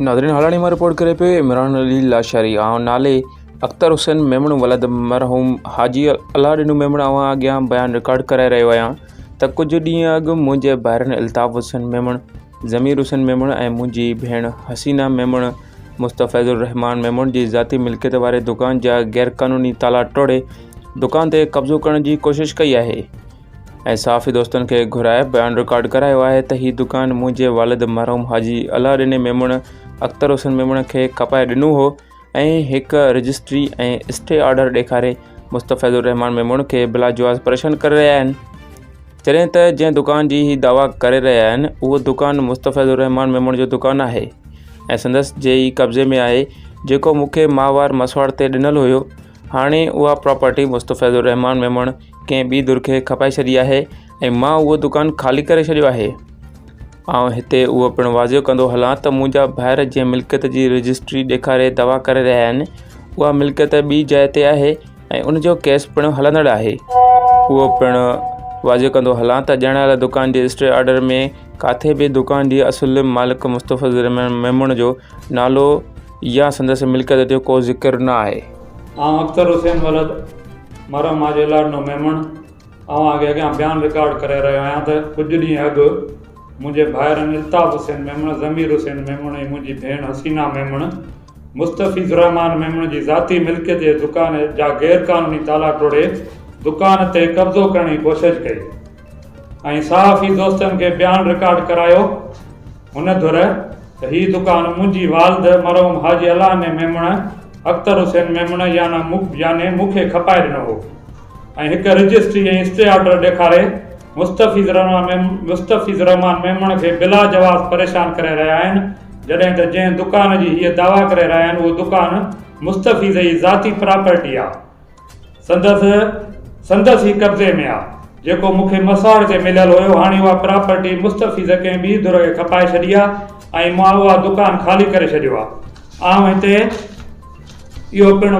Nadreen हालानी में report करे पे इमरान अली लाशारी नाले अख्तर हुसैन मेमण वलद मरहूम हाजी अला ॾिनू मेमण अॻियां बयान रिकॉर्ड कराए रहियो आहियां त कुछ ॾींहं अॻु मुंहिंजे भाइरनि अल्ताफ़ हुसैन मेमण, ज़मीर हुसैन मेमण ऐं मुंहिंजी भेण हसीना मेमण मुस्तफ़ैज़ुर रहमान मेमण जी ज़ाती मिल्कियत वारे दुकान जा गैरक़ानूनी ताला तोड़े दुकान ते कब्ज़ो करण जी कोशिश कई आहे ऐं साफ़ी दोस्तनि खे घुराए बयान रिकॉर्ड करायो आहे त हीअ दुकान मुंहिंजे वालिद मरहूम हाजी अला ॾिने मेमण अख्तर हुसैन मेमण खे खपाए ॾिनो हो ऐं हिकु रजिस्ट्री ऐं स्टे ऑर्डर ॾेखारे मुस्तफ़ैज़ुर रहमान मेमण खे बिला जवाज़ परेशान करे रहिया आहिनि। जॾहिं त जंहिं दुकान जी ही दावा करे रहिया आहिनि उहो दुकान मुस्तफ़ैज़ुर रहमान मेमण जो दुकान आहे ऐं संदसि जे ई कब्ज़े में आहे, जेको मूंखे माहवार मसवाड़ ते ॾिनल हुयो। हाणे उहा प्रॉपर्टी मुस्तफ़ैज़ुर रहमान मेमण कंहिं ॿी धुर खे खपाए छॾी आहे ऐं मां उहो दुकान ख़ाली करे छॾियो आहे। आउं हिते उहो पिणु वाज़ियो कंदो हलां त मुंहिंजा भाइर जंहिं मिल्कियत जी रजिस्ट्री ॾेखारे दावा करे रहिया आहिनि उहा मिल्कियत ॿी जाइ ते आहे ऐं उनजो केस पिणु हलंदड़ आहे। उहो पिणु वाज़ियो कंदो हलां त ॼाणायल दुकान जे स्टे ऑर्डर में किथे बि दुकान जी असुल मालिक मुस्तफ़ैज़ुर रहमान मेमण जो नालो या संदसि मिल्कियत जो को ज़िक्र न आहे। अख्तर हुसैन वलद मरहूम हाजी अला ॾिनो मेमण अॻियां बयान रिकॉर्ड करे रहियो आहियां त कुझु ॾींहं अॻु मुंहिंजे भाइरनि अल्ताफ़ हुसैन मेमण, ज़मीर हुसैन मेमण ऐं मुंहिंजी भेण हसीना मेमण मुस्तफ़ीज़ुर रहमान मेमण जी ज़ाती मिल्कियत जे दुकान जा गैरक़ानूनी ताला तोड़े दुकान ते कब्ज़ो करण जी कोशिशि कई ऐं साफ़ी दोस्तनि खे बयान रिकॉर्ड करायो हुन धुर त हीअ दुकान मुंहिंजी वालिद मरहूम हाजी अला ने मेमण अख्तर हुसैन मेमण याने मूंखे खपाए ॾिनो हो ऐं हिकु रजिस्ट्री ऐं स्टे ऑर्डर ॾेखारे मुस्तफ़ीज़ुर रहमान मेमण खे बिला जवाज़ परेशान करे रहिया आहिनि। जॾहिं त जंहिं दुकान जी हीअ दावा करे रहिया आहिनि उहो दुकान मुस्तफ़ीज़ जी ज़ाती प्रॉपर्टी आहे, संदसि ही कब्ज़े में आहे, जेको मूंखे मसवाड़ ते मिलियल हुयो। हाणे उहा प्रॉपर्टी मुस्तफ़ीज़ कंहिं ॿी धुर खे खपाए छॾी आहे ऐं मां उहा दुकान ख़ाली करे छॾियो आहे। हिते इहो पिणु